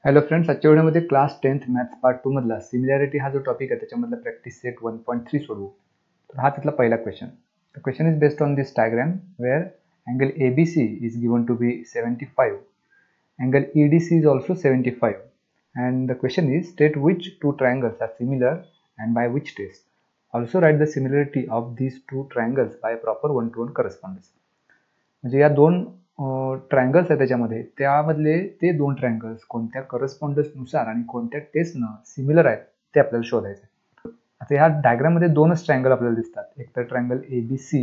Hello friends, आजच्या व्हिडिओमध्ये class 10th maths part 2 मधला सिमिलॅरिटी हा जो टॉपिक आहे त्याच्यामधला प्रॅक्टिस सेट 1.3 सोडवू. तर हा त्यातला पहिला question. The question is based on this diagram where angle ABC is given to be 75, angle EDC is also 75, and the question is state which two triangles are similar and by which test. Also write the similarity of these two triangles by proper one-to-one correspondence. म्हणजे या दोन triangles आहेत त्याच्यामध्ये, त्यामधले ते दोन triangles कोणत्या करस्पॉन्डन्सनुसार आणि कोणत्या टेस्टनं सिमिलर आहेत ते आपल्याला शोधायचं. आता ह्या डायग्राममध्ये दोनच ट्रायंगल आपल्याला दिसतात, एक तर ट्रायंगल ABC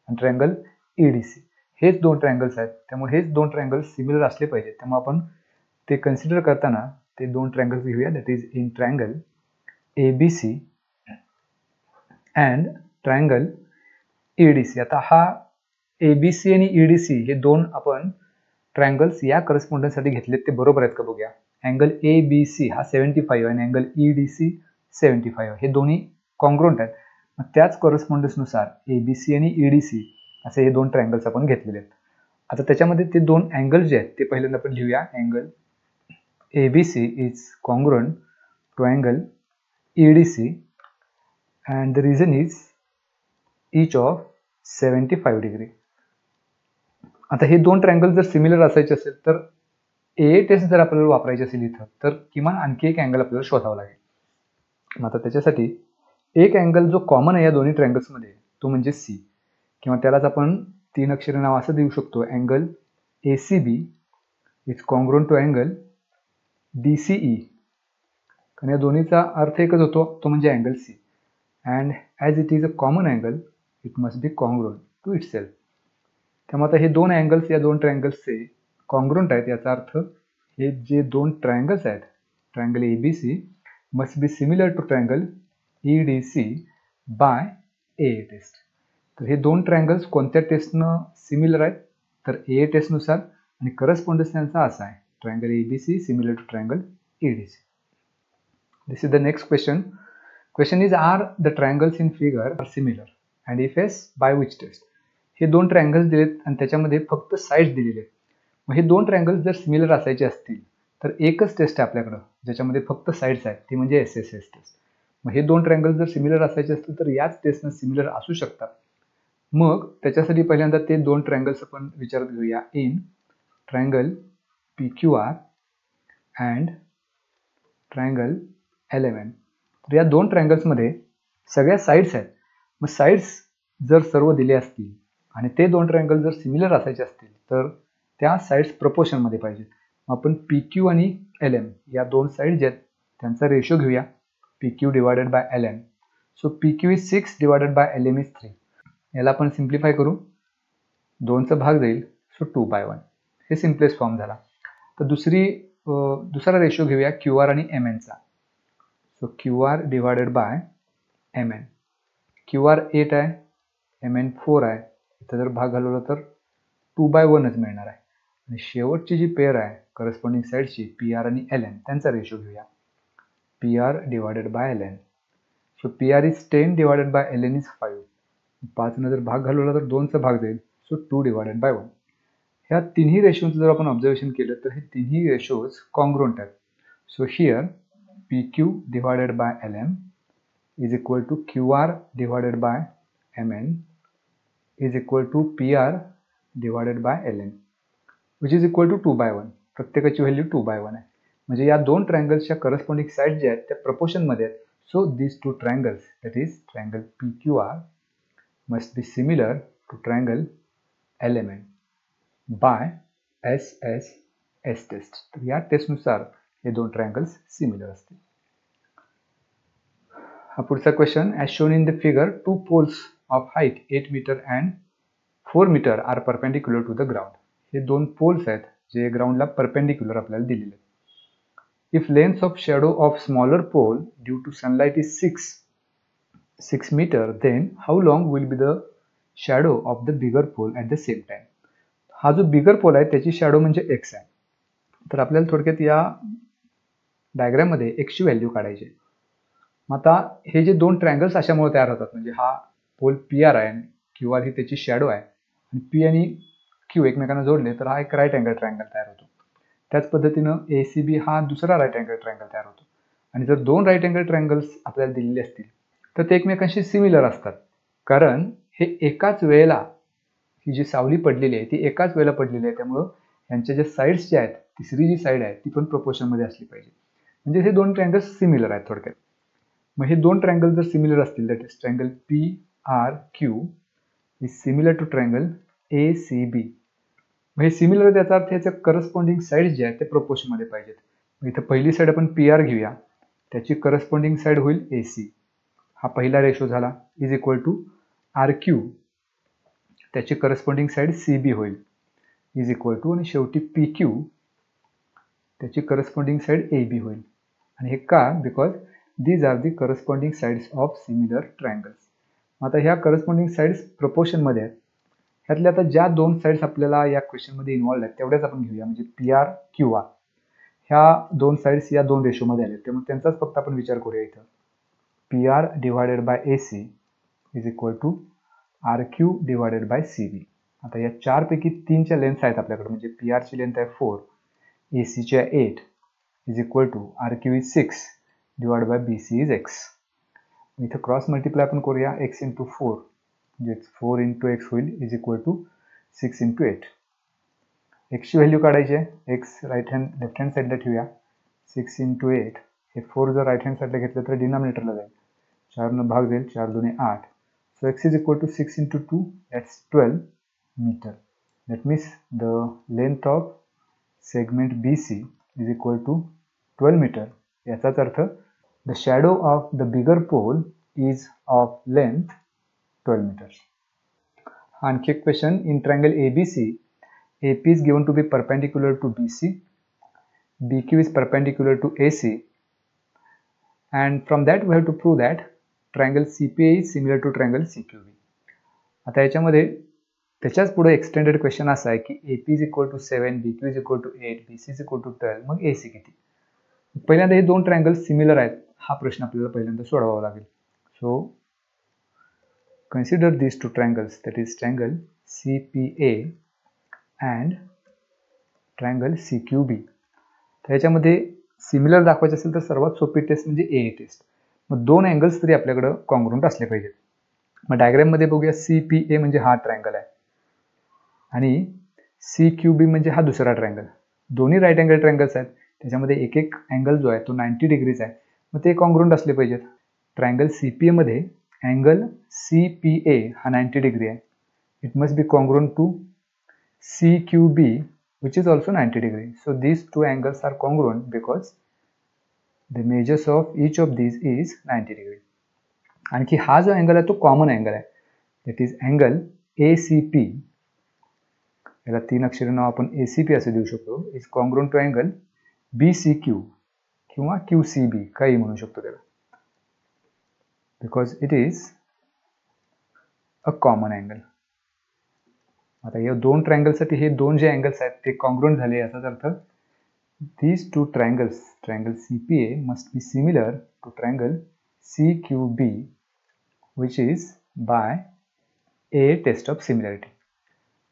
आणि ट्रायंगल EDC. हेच दोन ट्रायंगल्स आहेत, त्यामुळे हेच दोन ट्रायंगल्स सिमिलर असले पाहिजेत. त्यामुळे आपण ते कन्सिडर करताना ते दोन ट्रायंगल्स घेऊया, that is in triangle ABC and triangle EDC. आता हा ABC आणि EDC हे दोन आपण ट्रायंगल्स या करस्पॉन्डन्ससाठी घेतलेत, ते बरोबर आहेत का बघूया. अँगल ABC हा 75 आणि अँगल EDC 75 हे दोन्ही कॉन्ग्रुएंट आहेत. मग त्याच करस्पॉन्डन्सनुसार ABC आणि EDC असे हे दोन ट्रायंगल्स आपण घेतलेले आहेत. आता त्याच्यामध्ये ते दोन अँगल जे आहेत ते पहिल्यांदा आपण लिहूया. Angle ABC is congruent to angle EDC and the reason is each of 75 degree. आता हे दोन ट्रायंगल जर सिमिलर असायचे असेल तर ए टेस्ट जर आपल्याला वापरायची असेल इथं, तर किमान आणखी एक अँगल आपल्याला शोधावा लागेल. मग आता त्याच्यासाठी एक अँगल जो कॉमन आहे या दोन्ही ट्रायंगल्समध्ये तो म्हणजे C, किंवा त्यालाच आपण तीन अक्षरी नाव असं देऊ शकतो. Angle ACB is congruent to angle DCE, कारण या दोन्हीचा अर्थ एकच होतो, तो म्हणजे angle C. And as it is a common angle it must be congruent to itself. त्यामुळे आता हे दोन अँगल्स या दोन ट्रायंगल्सचे कॉन्ग्रुएंट आहेत. याचा अर्थ हे जे दोन ट्रायंगल्स आहेत, triangle ABC must be similar to triangle EDC by A test. तर हे दोन ट्रायंगल्स कोणत्या टेस्टनं सिमिलर आहेत, तर A टेस्टनुसार, आणि करस्पॉन्डन्स त्यांचा असा आहे, triangle ABC similar to triangle EDC. This is the next question. Question is are the triangles in figure are similar and if yes by which test. हे दोन ट्रायंगल्स दिलेत आणि त्याच्यामध्ये फक्त साईड्स दिलेले आहेत. मग हे दोन ट्रायंगल्स जर सिमिलर असायचे असतील तर एकच टेस्ट आहे आपल्याकडं ज्याच्यामध्ये फक्त साईड्स आहेत, ती म्हणजे SSS टेस्ट. मग हे दोन ट्रायंगल्स जर सिमिलर असायचे असतील तर याच टेस्टनं सिमिलर असू शकतात. मग त्याच्यासाठी पहिल्यांदा ते दोन ट्रायंगल्स आपण विचारात घेऊया. In triangle PQR and triangle LMN. तर या दोन ट्रायंगल्समध्ये सगळ्या साईड्स आहेत. मग साईड्स जर सर्व दिले असतील आणि ते दोन ट्रायंगल जर सिमिलर असायचे असतील तर त्या साईड्स प्रपोर्शनमध्ये पाहिजेत. आपण PQ आणि LM या दोन साईड ज्या आहेत त्यांचा रेशो घेऊया, PQ divided by LM. So PQ is 6 divided by LM is 3. याला आपण सिम्प्लिफाय करू, 2चा भाग जाईल, सो 2/1. हे सिम्पलेस्ट फॉर्म झाला. तर दुसरा रेशो घेऊया QR आणि MN चा. So QR divided by MN. QR 8 आहे, MN 4 आहे. इथं जर भाग घालवला तर 2/1च मिळणार आहे. आणि शेवटची जी पेअर आहे करस्पॉन्डिंग साईडची PR आणि LN त्यांचा रेशो घेऊया, PR divided bye LN. So PR is 10 divided by LN is 5. 5 जर भाग घालवला तर 2चा भाग जाईल, सो 2 डिवायडेड बाय 1. ह्या तिन्ही रेशोचं जर आपण ऑब्झर्वेशन केलं तर हे तिन्ही रेशोज कॉन्ग्रुएंट आहेत. So here PQ divided by LM is equal to QR divided by MN is equal to PR divided by LN, which is equal to 2/1. प्रत्येकाची व्हॅल्यू 2/1 आहे. म्हणजे या दोन ट्रायंगल्सच्या करस्पॉन्डिंग साईड ज्या आहेत त्या प्रपोर्शनमध्ये आहेत. So this two triangles, that is triangle PQR must be similar to triangle LMN by SSS test. तर या टेस्टनुसार हे दोन ट्रायंगल्स सिमिलर असतील. हा पुढचा question. As shown in the figure, two poles of height 8 metre and 4 metre are perpendicular to the ground. हे दोन poles आहेत जे ग्राउंडला परपेंडिक्युलर आपल्याला दिलेले आहेत. If length of shadow of smaller pole due to sunlight is 6 metre, then how long will be the shadow of the bigger pole at the same time. हा जो बिगर पोल आहे त्याची शॅडो म्हणजे X आहे. तर आपल्याला थोडक्यात या डायग्राममध्ये X ची व्हॅल्यू काढायची आहे. मग आता हे जे दोन ट्रायंगल्स अशामुळे तयार होतात, म्हणजे हा पोल PR आहे आणि QR ही त्याची शॅडो आहे, आणि P आणि Q एकमेकांना जोडले तर हा एक राईट अँगल ट्रायंगल तयार होतो. त्याच पद्धतीनं ACB हा दुसरा राईट अँगल ट्रायंगल तयार होतो. आणि जर दोन राईट अँगल ट्रायंगल्स आपल्याला दिलेले असतील तर ते एकमेकांशी सिमिलर असतात, कारण हे एकाच वेळेला ही जी सावली पडलेली आहे ती एकाच वेळेला पडलेली आहे. त्यामुळं यांच्या ज्या साईड्स ज्या आहेत, तिसरी जी साईड आहे ती पण प्रोपोर्शनमध्ये असली पाहिजे. म्हणजे हे दोन ट्रायंगल्स सिमिलर आहेत थोडक्यात. मग हे दोन ट्रायंगल जर सिमिलर असतील, that is triangle PRQ is similar to triangle ACB. मग हे सिमिलर आहे त्याचा अर्थ याच्या करस्पॉन्डिंग साईड्स ज्या आहेत ते प्रोपोर्शनमध्ये पाहिजेत. इथं पहिली साईड आपण PR घेऊया, त्याची करस्पॉन्डिंग साईड होईल AC. हा पहिला रेशो झाला, इज इक्वल टू RQ, त्याची करस्पॉन्डिंग साईड CB होईल, इज इक्वल टू, आणि शेवटी PQ, त्याची करस्पॉन्डिंग साईड AB होईल. आणि हे का? Because these are the corresponding sides of similar triangles. आता ह्या करस्पॉन्डिंग साईड्स प्रोपोर्शनमध्ये आहेत. ह्यातल्या आता ज्या दोन साईड्स आपल्याला या क्वेश्चनमध्ये इन्व्हॉल्व आहेत तेवढ्याच आपण घेऊया. म्हणजे PRQR ह्या दोन साईड्स या दोन रेशोमध्ये आल्या, त्यामुळे त्यांचाच फक्त आपण विचार करूया. इथं PR divided by AC is equal to RQ divided by CB. आता या चारपैकी तीनच्या लेंथ आहेत आपल्याकडे, म्हणजे PR ची लेंथ आहे 4, AC ची आहे 8, इज इक्वल टू RQ इज 6 divide by BC is X. इथं क्रॉस मल्टिप्लाय आपण करूया, X इंटू 4 म्हणजे 4 इंटू X होईल, is equal to 6 into 8. X ची व्हॅल्यू काढायची आहे, X लेफ्ट हँड साईडला ठेवूया. 6 इंटू 8, हे 4 जर राईट हँड साईडला घेतलं तर डिनॉमिनेटरला जाईल, 4 भाग जाईल, 4 दुने 8. So X is equal to 6 into 2, that's 12 meter. That means the length of segment BC is equal to 12 meter. याचाच अर्थ the shadow of the bigger pole is of length 12 meters. आणखी एक question, in triangle ABC, AP is given to be perpendicular to BC, BQ is perpendicular to AC, and from that we have to prove that triangle CPA is similar to triangle CQB. आता याच्यामध्ये त्याच्याच पुढे extended question असा आहे की AP is equal to 7, BQ is equal to 8, BC is equal to 12, मग AC किती? पहिल्यांदा हे दोन ट्रायंगल सिमिलर आहेत, हा प्रश्न आपल्याला पहिल्यांदा सोडवावा लागेल. So consider these two triangles, that is triangle CPA and triangle CQB. तर याच्यामध्ये सिमिलर दाखवायचे असेल तर सर्वात सोपी टेस्ट म्हणजे AA टेस्ट. मग दोन अँगल्स तरी आपल्याकडे कॉन्ग्रुएंट असले पाहिजेत. मग डायग्राम मध्ये बघूया, CPA म्हणजे हा ट्रायंगल आहे आणि CQB म्हणजे हा दुसरा ट्रायंगल. दोन्ही राईट अँगल ट्रायंगल्स आहेत, त्याच्यामध्ये एक एक अँगल जो आहे तो 90 डिग्रीज आहे. मग ते कॉन्ग्रुएंट असले पाहिजेत. ट्रायंगल CPA मध्ये अँगल CPA हा 90 डिग्री आहे. It must be congruent to CQB which is also 90 degree. So these two angles are congruent because the measures of each of these is 90 degree. आणखी हा जो angle आहे तो common angle आहे, that is angle ACP. याला तीन अक्षरी नाव आपण ACP असे देऊ शकतो. Is congruent to angle BCQ किंवा QCB काही म्हणू शकतो त्याला, because it is a common angle. आता या दोन ट्रायंगलसाठी हे दोन जे अँगल्स आहेत ते कॉन्ग्रुएंट झाले, याचाच अर्थ these two triangles, triangle CPA must be similar to triangle CQB, which is by a test of similarity.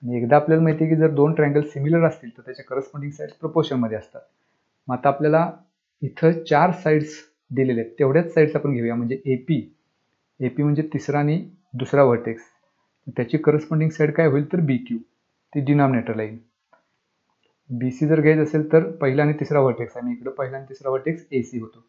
आणि एकदा आपल्याला माहिती आहे की जर दोन ट्रायंगल सिमिलर असतील तर त्याच्या करस्पॉन्डिंग साईड्स प्रोपोर्शनमध्ये असतात. मग आता आपल्याला इथं चार साईड्स दिलेले आहेत, तेवढ्याच साईड्स आपण घेऊया. म्हणजे AP म्हणजे तिसरा आणि दुसरा व्हर्टेक्स, त्याची करस्पॉन्डिंग साईड काय होईल तर BQ, ती डिनॉमिनेटरला येईल. BC जर घ्यायचं असेल तर पहिला आणि तिसरा व्हर्टेक्स आहे, आणि इकडे पहिला आणि तिसरा व्हर्टेक्स AC होतो,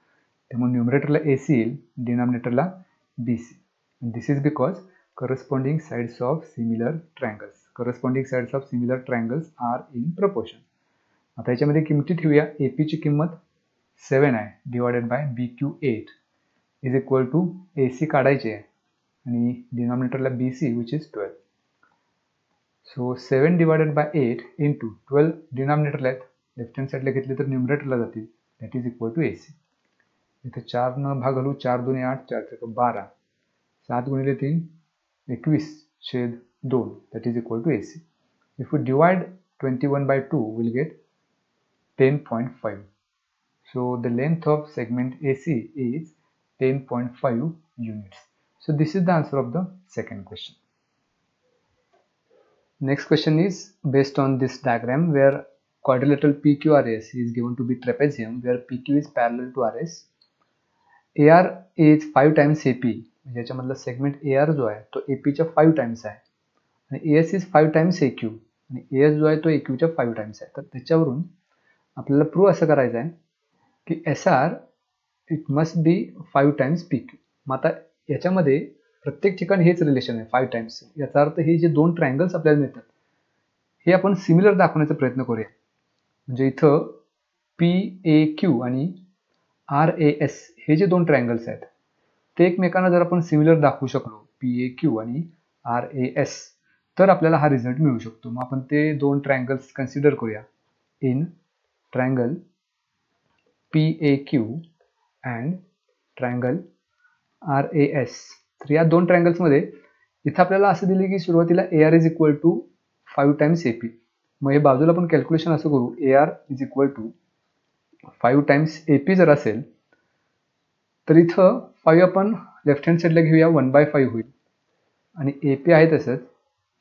त्यामुळे न्यूमरेटरला AC येईल, डिनॉमिनेटरला BC. This is because corresponding sides of similar triangles. Corresponding sides of similar triangles are in proportion. आता याच्यामध्ये किमती ठेवूया. AP ची किंमत 7 आहे divided by BQ 8 is equal to AC काढायचे आहे आणि डिनॉमिनेटरला BC which is 12. So 7 divided by 8 into 12 डिनॉमिनेटरला आहेत, लेफ्ट हँड साईडला घेतले तर न्यूमरेटरला जातील, that is equal to AC. इथे 4 न भाग घालू, 4 दुने 8, 4 12, 7 गुणिले 3 21/2, that is equal to AC. If we divide 21 by 2, we'll get 10.5. So the length of segment AC is 10.5 units. So this is the answer of the second question. Next question is based on this diagram where quadrilateral PQRS is given to be trapezium where PQ is parallel to RS. AR is 5 times AP, म्हणजे याच्यामधला segment AR जो आहे तो AP च्या 5 times आहे आणि AS is 5 times AQ आणि AS जो आहे तो AQ च्या 5 टाइम्स आहे. तर त्याच्यावरून आपल्याला प्रूव्ह असं करायचं आहे की SR it must B 5 times PQ. मग आता याच्यामध्ये प्रत्येक ठिकाणी हेच रिलेशन आहे 5 टाइम्स. याचा अर्थ हे जे दोन ट्रायंगल्स आपल्याला मिळतात हे आपण सिमिलर दाखवण्याचा प्रयत्न करूया. म्हणजे इथं PAQ आणि RAS हे जे दोन ट्रायंगल्स आहेत ते एकमेकांना जर आपण सिमिलर दाखवू शकलो PAQ आणि RAS तर आपल्याला हा रिझल्ट मिळू शकतो. मग आपण ते दोन ट्रायंगल्स कन्सिडर करूया. In triangle PAQ and triangle RAS. तर या दोन ट्रायंगल्समध्ये इथं आपल्याला असं दिले की सुरुवातीला AR is equal to 5 times AP. मग हे बाजूला आपण कॅल्क्युलेशन असं करू AR is equal to 5 times AP जर असेल तर इथं 5 आपण लेफ्ट हँड साईडला घेऊया 1/5 होईल आणि AP आहे तसंच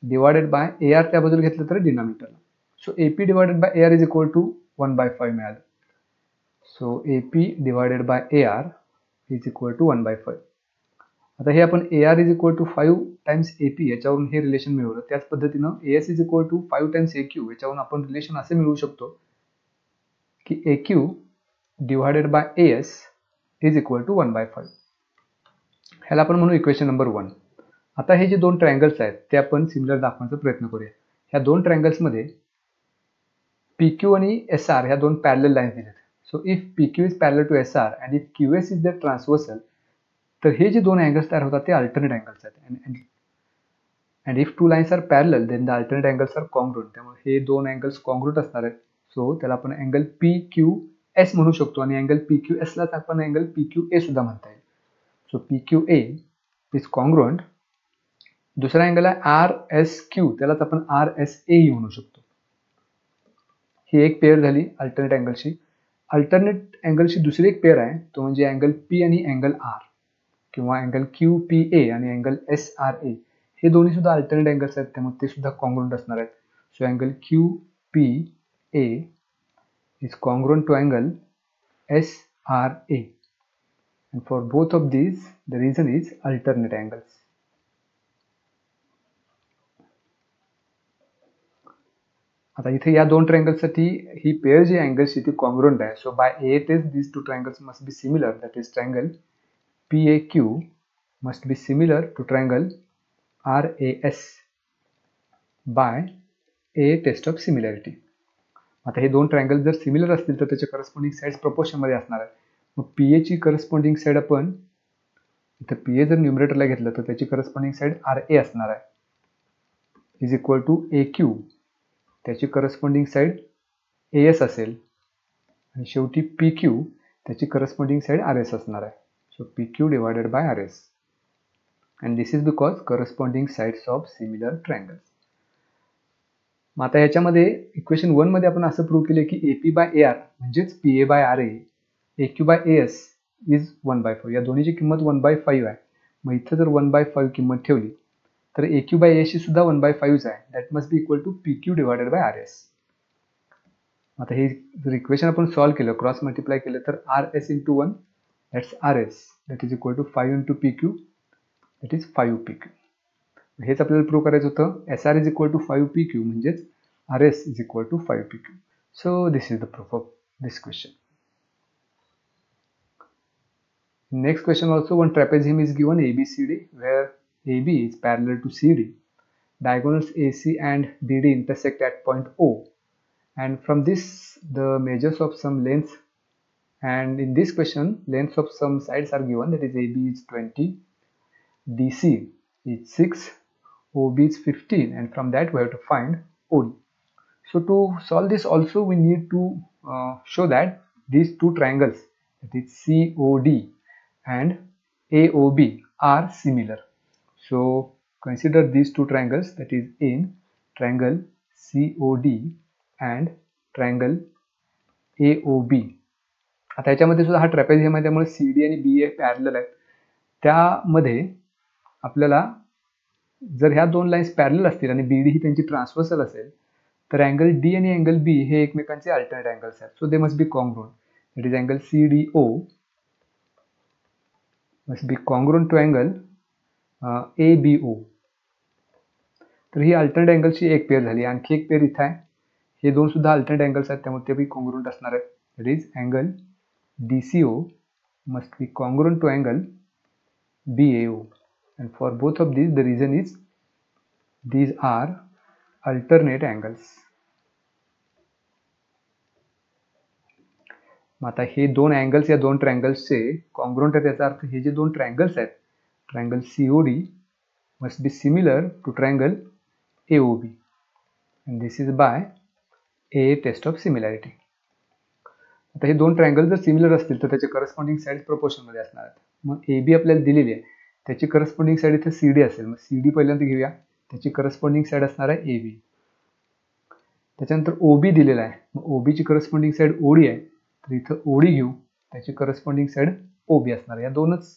डिवायडेड बाय AR त्या बाजूला घेतलं तर डिनॉमिनेटरला. So AP divided by AR is equal to 1/5 मिळालं. So AP divided by AR is equal to 1/5. आता हे आपण AR is equal to 5 times AP याच्यावरून हे रिलेशन मिळवलं. त्याच पद्धतीनं AS is equal to 5 times AQ याच्यावरून आपण रिलेशन असे मिळवू शकतो की AQ divided by AS is equal to 1/5. ह्याला आपण म्हणू इक्वेशन नंबर 1. आता हे जे दोन ट्रायंगल्स आहेत ते आपण सिमिलर दाखवण्याचा प्रयत्न करूया. ह्या दोन ट्रायंगल्समध्ये PQ आणि SR ह्या दोन पॅरलल लाईन्स दिल्यात. So if PQ is parallel to SR and if QS is the transversal तर हे जे दोन अँगल्स तयार होतात ते अल्टरनेट अँगल्स आहेत. And if two lines are parallel then the alternate angles are congruent. त्यामुळे हे दोन अँगल्स कॉन्ग्रुएंट असणार आहेत. सो त्याला आपण अँगल PQS म्हणू शकतो आणि अँगल PQS लाच आपण अँगल PQA सुद्धा म्हणता येईल. So PQA is congruent. दुसरा अँगल आहे RSQ त्यालाच आपण RSAE म्हणू शकतो. ही एक पेअर झाली अल्टरनेट अँगलची. अल्टरनेट अँगलची दुसरी एक पेअर आहे तो म्हणजे अँगल P आणि अँगल R किंवा अँगल QPA आणि अँगल SRA. हे दोन्ही सुद्धा अल्टरनेट अँगल्स आहेत त्यामुळे ते सुद्धा कॉन्ग्रुएंट असणार आहेत. So angle QPA is congruent to angle SRA and for both of these the reason is alternate angles. आता इथे या दोन ट्रायंगल्ससाठी ही पेअर जी अँगल्सची ती कॉन्ग्रुएंट आहे. So by A test these two triangles must be similar, that is triangle PAQ must be similar to triangle RAS by A test of similarity. आता हे दोन triangle जर सिमिलर असतील तर त्याचे करस्पॉन्डिंग साइड्स प्रोपोर्शनमध्ये असणार आहेत. मग PA ची करस्पॉन्डिंग साइड आपण इथं PA जर न्यूमरेटरला घेतलं तर त्याची करस्पॉन्डिंग साइड RA असणार आहे इज इक्वल टू AQ. त्याची करस्पॉन्डिंग साइड AS असेल आणि शेवटी PQ त्याची करस्पॉन्डिंग साइड RS असणार आहे. So PQ divided by RS and this is because corresponding sides of similar triangles. मग आता याच्यामध्ये इक्वेशन 1 मध्ये आपण असं प्रूव्ह केले की AP बाय AR म्हणजेच PA by RA AQ by AS is 1/5. या दोन्हीची किंमत 1/5 आहे. मग इथं जर 1/5 किंमत ठेवली तर AQ बाय AS ची सुद्धा 1/5 आहे. That must be equal to PQ divided by RS. आता हे जर इक्वेशन आपण सॉल्व्ह केलं क्रॉस मल्टिप्लाय केलं तर RS into 1 that's RS that is equal to 5 into PQ that is 5 PQ. हेच आपल्याला प्रूव्ह करायचं होतं. SR is equal to 5 PQ म्हणजेच RS is equal to 5 PQ. So this is the proof of this question. Next question also, one trapezium is given ABCD where AB is parallel to CD. Diagonals AC and BD intersect at point O. And from this, the measures of some lengths. And in this question, lengths of some sides are given. That is AB is 20, DC is 6, OB is 15. And from that, we have to find OD. So to solve this also, we need to show that these two triangles, that is COD and AOB are similar. So consider these two triangles, that is in triangle COD and triangle AOB. आता याच्यामध्ये सुद्धा हा trapezium आहे त्यामुळे CD आणि BA parallel आहेत. त्यामध्ये आपल्याला जर ह्या दोन लाईन्स पॅरलल असतील आणि BD ही त्यांची ट्रान्सव्हर्सल असेल तर अँगल डी आणि अँगल बी हे एकमेकांचे अल्टरनेट अँगल्स आहेत. So they must be congruent. That is angle CDO must be congruent to angle ABO. तर ही अल्टरनेट अँगल्सची एक पेअर झाली. आणखी एक पेअर इथं आहे. हे दोन सुद्धा अल्टरनेट अँगल्स आहेत, त्यामुळे ते बी कॉन्ग्रुएंट असणार आहेत. That is angle DCO must be congruent to angle BAO, and for both of these the reason is these are alternate angles. आता हे दोन अँगल्स या दोन ट्रायंगल्सचे कॉन्ग्रुएंट आहेत, याचा अर्थ हे जे दोन ट्रायंगल्स आहेत, triangle COD must be similar to triangle AOB, and this is by a test of similarity. आता हे दोन ट्रायंगल जर सिमिलर असतील तर त्याचे करस्पॉन्डिंग साईड प्रोपोर्शनमध्ये असणार आहेत. मग AB आपल्याला दिलेली आहे, त्याची करस्पॉन्डिंग साईड इथे CD असेल. मग CD पहिल्यांदा घेऊया, त्याची करस्पॉन्डिंग साईड असणार आहे AB. त्याच्यानंतर OB दिलेला आहे, मग OB ची करस्पॉन्डिंग साईड OD आहे, तर इथं OD घेऊ, त्याची करस्पॉन्डिंग साईड OB असणार आहे. या दोनच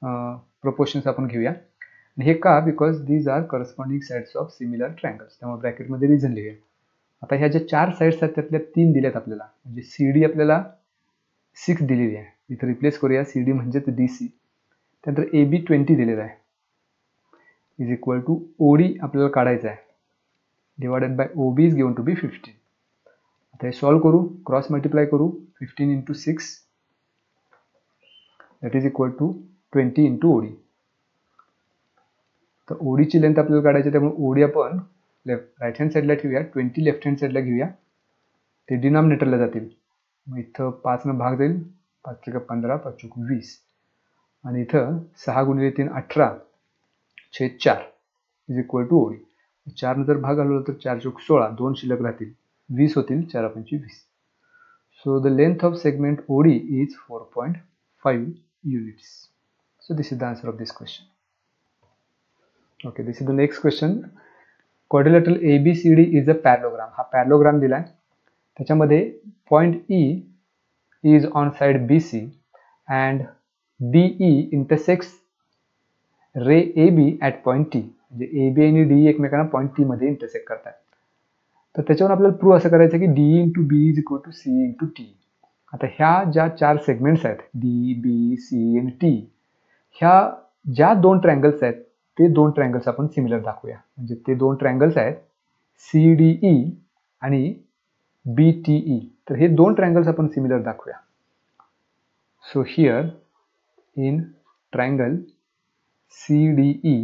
प्रोपोर्शन्स आपण घेऊया. आणि हे का? Because these are corresponding sides of similar triangles. त्यामुळे ब्रॅकेटमध्ये रिझन लिहूया. आता ह्या ज्या चार साईड्स आहेत त्यातल्या 3 दिल्यात आपल्याला, म्हणजे CD आपल्याला 6 दिलेली आहे, इथं रिप्लेस करूया. CD म्हणजेच DC. त्यानंतर AB 20 दिलेला आहे, इज इक्वल टू OD आपल्याला काढायचं आहे, divided by OB is given to be 15. आता हे सॉल्व करू, क्रॉस मल्टिप्लाय करू. 15 into 6 that is equal to 20 into OD. तर OD ची लेंथ आपल्याला काढायची, त्यामुळे OD आपण राईट हँड साईडला ठेवूया, 20 लेफ्ट हँड साईडला घेऊया, ते डिनॉमिनेटरला जातील. मग इथं 5 न भाग जाईल, 5 × 15, 5 × 20, आणि इथं 6 × 3 18 छेद 4 इज इक्वल टू OD. 4 जर भाग घालवला तर 4 × 16, 2 शिल्लक राहतील, 20 होतील, 4 × 5 20. So the length of segment OD is 4.5 units. So this is the answer of this question. Okay, this is the next question. Quadrilateral ABCD is a parallelogram. हा parallelogram दिलाय, त्याच्यामध्ये point E is on side BC and DE intersects ray AB at point T. म्हणजे AB आणि DE एकमेकांना point T मध्ये intersect करतात. तर त्याच्यावर आपल्याला प्रूव्ह असं करायचं की DE into B is equal to C into T. आता ह्या ज्या चार सेगमेंट्स आहेत, D, B, C आणि T, ह्या ज्या दोन ट्रायंगल्स आहेत ते दोन ट्रायंगल्स आपण सिमिलर दाखवूया. म्हणजे ते दोन ट्रायंगल्स आहेत CDE आणि BTE. तर हे दोन ट्रायंगल्स आपण सिमिलर दाखवूया. So here in triangle CDE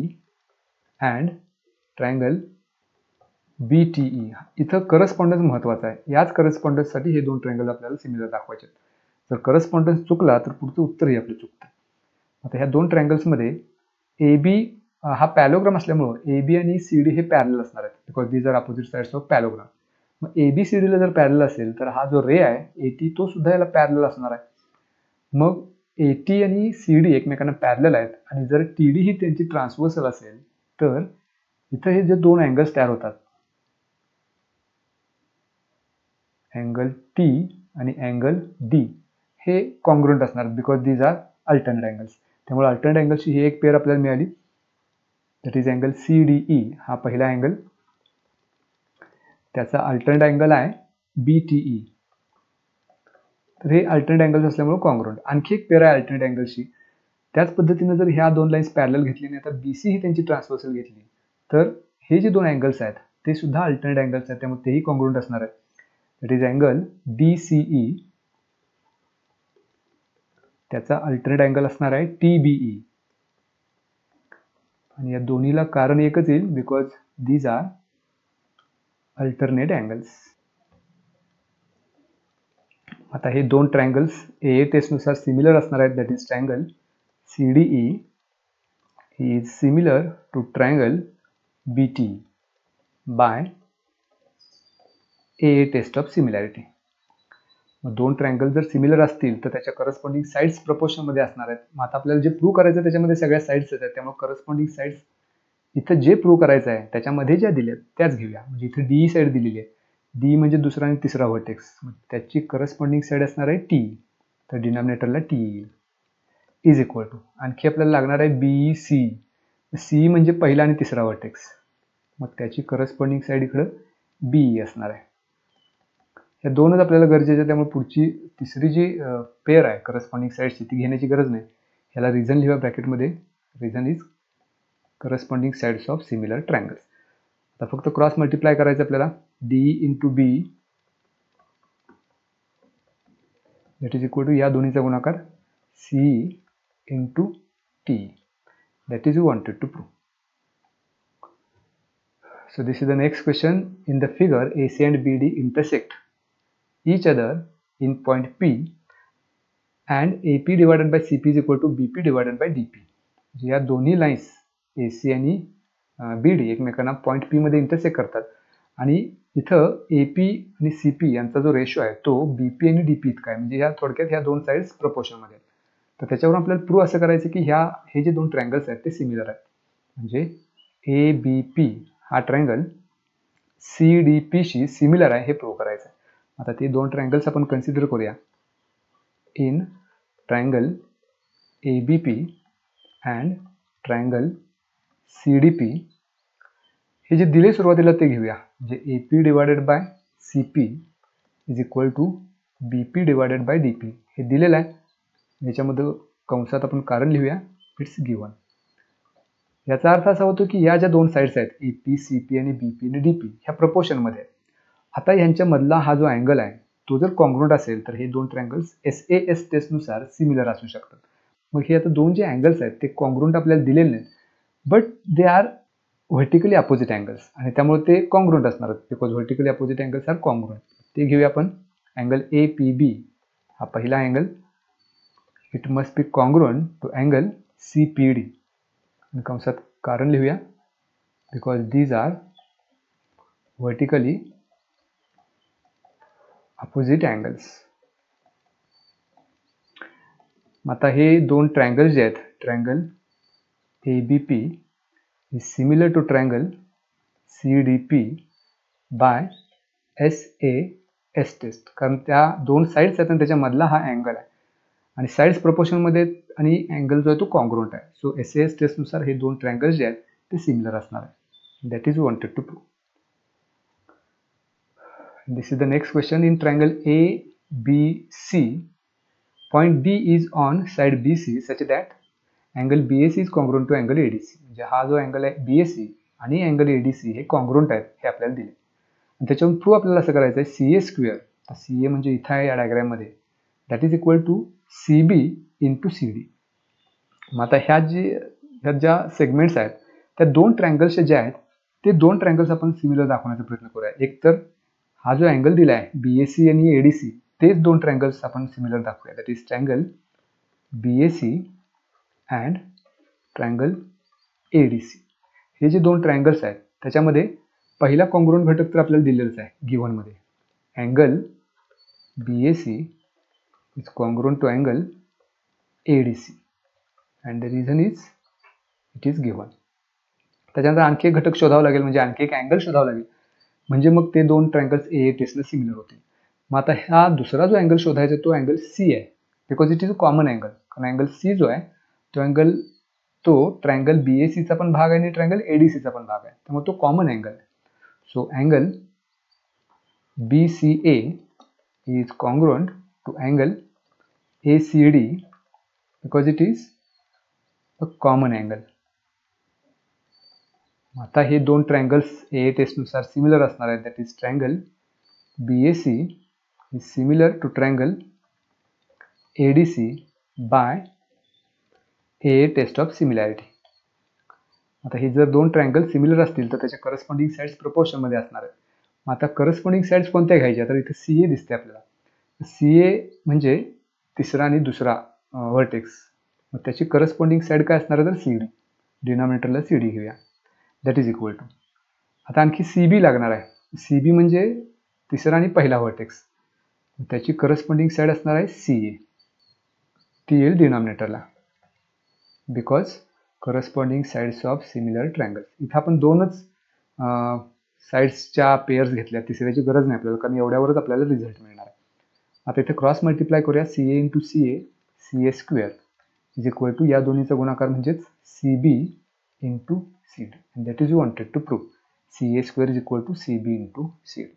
and triangle BTE, इथं करस्पॉन्डन्स महत्वाचा आहे. याच करस्पॉन्डन्ससाठी हे दोन ट्रायंगल आपल्याला सिमिलर दाखवायचे. जर करस्पॉन्डन्स चुकला तर पुढचं उत्तरही आपलं चुकतं. आता ह्या दोन ट्रायंगल्समध्ये AB हा पॅलोग्राम असल्यामुळं AB आणि CD हे पॅरलल असणार आहेत, because these are opposite sides of parallelogram. मग ABCD ला जर पॅरलल असेल तर हा जो रे आहे AT तो सुद्धा याला पॅरलल असणार आहे. मग AT आणि CD एकमेकांना पॅरलल आहेत, आणि जर TD ही त्यांची ट्रान्सव्हर्सल असेल तर इथं हे जे दोन अँगल्स तयार होतात, अँगल T आणि अँगल D, हे कॉन्ग्रुएंट असणार, because these are alternate angles. त्यामुळे अल्टरनेट अँगल्सची ही एक पेअर आपल्याला मिळाली, दॅट इज अँगल CDE. हा पहिला अँगल, त्याचा अल्टरनेट अँगल आहे BTE. तर हे अल्टरनेट अँगल्स असल्यामुळे कॉन्ग्रुएंट. आणखी एक पेअर आहे अल्टरनेट अँगल्सची. त्याच पद्धतीने जर ह्या दोन लाईन्स पॅरलल घेतली आणि आता BC ही त्यांची ट्रान्सव्हर्सल घेतली तर हे जे दोन अँगल्स आहेत ते सुद्धा अल्टरनेट अँगल्स आहेत, त्यामुळे तेही कॉन्ग्रुएंट असणार आहे. दॅट इज अँगल DCE, त्याचा अल्टरनेट अँगल असणार आहे TBE. आणि या दोन्हीला कारण एकच येईल, because these are alternate angles. आता हे दोन ट्रायंगल्स AA टेस्टनुसार सिमिलर असणार आहेत, that is triangle CDE is similar to triangle BT by AA test of similarity. मग दोन ट्रायंगल जर सिमिलर असतील तर त्याच्या करस्पॉन्डिंग साईड्स प्रपोर्शनमध्ये असणार आहेत. मग आता आपल्याला जे प्रूव्ह करायचं आहे त्याच्यामध्ये सगळ्या साईड्स आहेत, त्यामुळे करस्पॉन्डिंग साईड्स इथं जे प्रूव्ह करायचं आहे त्याच्यामध्ये ज्या दिल्यात त्याच घेऊया. म्हणजे इथे DE साईड दिलेली आहे, D म्हणजे दुसरा आणि तिसरा व्हर्टेक्स, मग त्याची करस्पॉन्डिंग साईड असणार आहे T, तर डिनॉमिनेटरला T येईल, इज इक्वल टू आणखी आपल्याला लागणार आहे BC. C म्हणजे पहिला आणि तिसरा व्हर्टेक्स, मग त्याची करस्पॉन्डिंग साईड इकडं बी असणार आहे. या दोनच आपल्याला गरजेचे आहे, त्यामुळे पुढची तिसरी जी पेअर आहे करस्पॉन्डिंग साईड्सची ती घेण्याची गरज नाही. ह्याला रिझन लिहा ब्रॅकेटमध्ये. Reason is corresponding sides of similar triangles. आता फक्त क्रॉस मल्टिप्लाय करायचं आपल्याला. D into B that is equal to या दोन्हीचा गुणाकार C into T. That is you wanted to prove. So this is the next question. In the figure, AC and BD intersect each other in point P and AP divided by CP is equal to BP divided by DP. या दोन्ही lines AC आणि BD एकमेकांना point P मध्ये intersect करतात आणि इथं AP आणि CP यांचा जो रेशो आहे तो BP आणि DP इतका आहे. म्हणजे या थोडक्यात ह्या दोन साईड्स प्रपोर्शनमध्ये आहेत. तर त्याच्यावरून आपल्याला प्रूव्ह असं करायचं की हे जे दोन ट्रायंगल्स आहेत ते सिमिलर आहेत. म्हणजे ABP हा ट्रायंगल CDP शी सिमिलर आहे हे प्रूव्ह करायचं आहे. आता ते दोन ट्रायंगल्स आपण कन्सिडर करूया. In triangle ABP and triangle CDP हे जे दिले सुरुवातीला ते घेऊया. म्हणजे AP divided by CP is equal to BP divided by DP हे दिलेलं आहे. याच्यामध्ये कंसात आपण कारण लिहूया. It's given. याचा अर्थ असा होतो की या ज्या दोन साईड्स आहेत AP, CP आणि BP आणि DP ह्या प्रपोर्शनमध्ये आहेत. आता यांच्यामधला हा जो अँगल आहे तो जर कॉन्ग्रुएंट असेल तर हे दोन ट्रायंगल्स SAS टेस्टनुसार सिमिलर असू शकतात. मग हे आता दोन जे अँगल्स आहेत ते कॉन्ग्रुएंट आपल्याला दिलेले नाहीत, but they are vertically opposite angles आणि त्यामुळे ते कॉन्ग्रुएंट असणार आहेत. Because vertically opposite angles are congruent. ते घेऊया आपण. अँगल APB हा पहिला अँगल. It must be congruent to angle CPD. कंसात कारण लिहूया. Because these are vertically opposite angles. आता हे दोन ट्रायंगल्स जे आहेत triangle ABP is similar to triangle CDP by SAS test. कारण त्या दोन साईड्स आहेत आणि त्याच्यामधला हा अँगल आहे आणि साईड्स प्रपोर्शनमध्ये आणि अँगल जो आहे तो कॉन्ग्रुएंट आहे. सो SAS टेस्टनुसार हे दोन ट्रायंगल्स जे आहेत ते सिमिलर असणार आहे. That is wanted to prove. This is the next question. In triangle ABC, point D is on side BC such that angle BAC is congruent to angle ADC. म्हणजे हा जो अँगल आहे BAC आणि angle ADC हे congruent आहेत हे आपल्याला दिले. आणि त्याच्यावरून प्रूव्ह आपल्याला असं करायचं आहे CA स्क्वेअर. तर CA म्हणजे इथं आहे या डायग्राममध्ये. That is equal to CB into CD. मग आता ह्या ज्या सेगमेंट्स आहेत त्या दोन ट्रायंगल्स जे आहेत ते दोन ट्रायंगल्स आपण सिमिलर दाखवण्याचा प्रयत्न करूया. एक तर हा जो अँगल दिला आहे BAC आणि ADC तेच दोन ट्रायंगल्स आपण सिमिलर दाखवूया. That is triangle BAC and triangle ADC. हे जे दोन ट्रायंगल्स आहेत त्याच्यामध्ये पहिला कॉन्ग्रुएंट घटक तर आपल्याला दिलेलाच आहे गिव्हनमध्ये. Angle BAC is congruent to angle ADC and the reason is it is given. त्याच्यानंतर आणखी एक घटक शोधावा लागेल म्हणजे आणखी एक अँगल शोधावा लागेल म्हणजे मग ते दोन ट्रायंगल्स AA टेस्टला सिमिलर होतील. मग आता हा दुसरा जो अँगल शोधायचा तो अँगल C आहे. Because it is a common angle. कारण अँगल C जो आहे तो अँगल तो ट्रायंगल BACचा पण भाग आहे आणि ट्रायंगल ADCचा पण भाग आहे. त्यामुळे तो कॉमन अँगल आहे. So angle BCA is congruent to angle ACD because it is a common angle. आता हे दोन ट्रायंगल्स AA टेस्टनुसार सिमिलर असणार आहेत. That is triangle BAC is similar to triangle ADC by AA test of similarity. आता हे जर दोन ट्रायंगल सिमिलर असतील तर त्याच्या करस्पॉन्डिंग साईड्स प्रपोर्शनमध्ये असणार आहेत. मग आता करस्पॉन्डिंग साईड्स कोणत्या घ्यायच्या तर इथे CA दिसते आपल्याला. CA म्हणजे तिसरा आणि दुसरा व्हर्टेक्स. मग त्याची करस्पॉन्डिंग साईड काय असणार आहे तर CD. डिनॉमिनेटरला CD घेऊया. That is equal to. आता आणखी CB लागणार आहे. CB म्हणजे तिसरा आणि पहिला व्हर्टेक्स. त्याची करस्पॉन्डिंग साईड असणार आहे CA. ती येईल डिनॉमिनेटरला. Because corresponding sides of similar triangles. इथं आपण दोनच साईड्सच्या पेअर्स घेतल्या. तिसऱ्याची गरज नाही आपल्याला कारण एवढ्यावरच आपल्याला रिझल्ट मिळणार आहे. आता इथे क्रॉस मल्टिप्लाय करूया. CA into CA CA square is equal to या दोन्हीचा गुणाकार म्हणजेच CB into CD. And that is you wanted to prove. CA square is equal to CB into CD.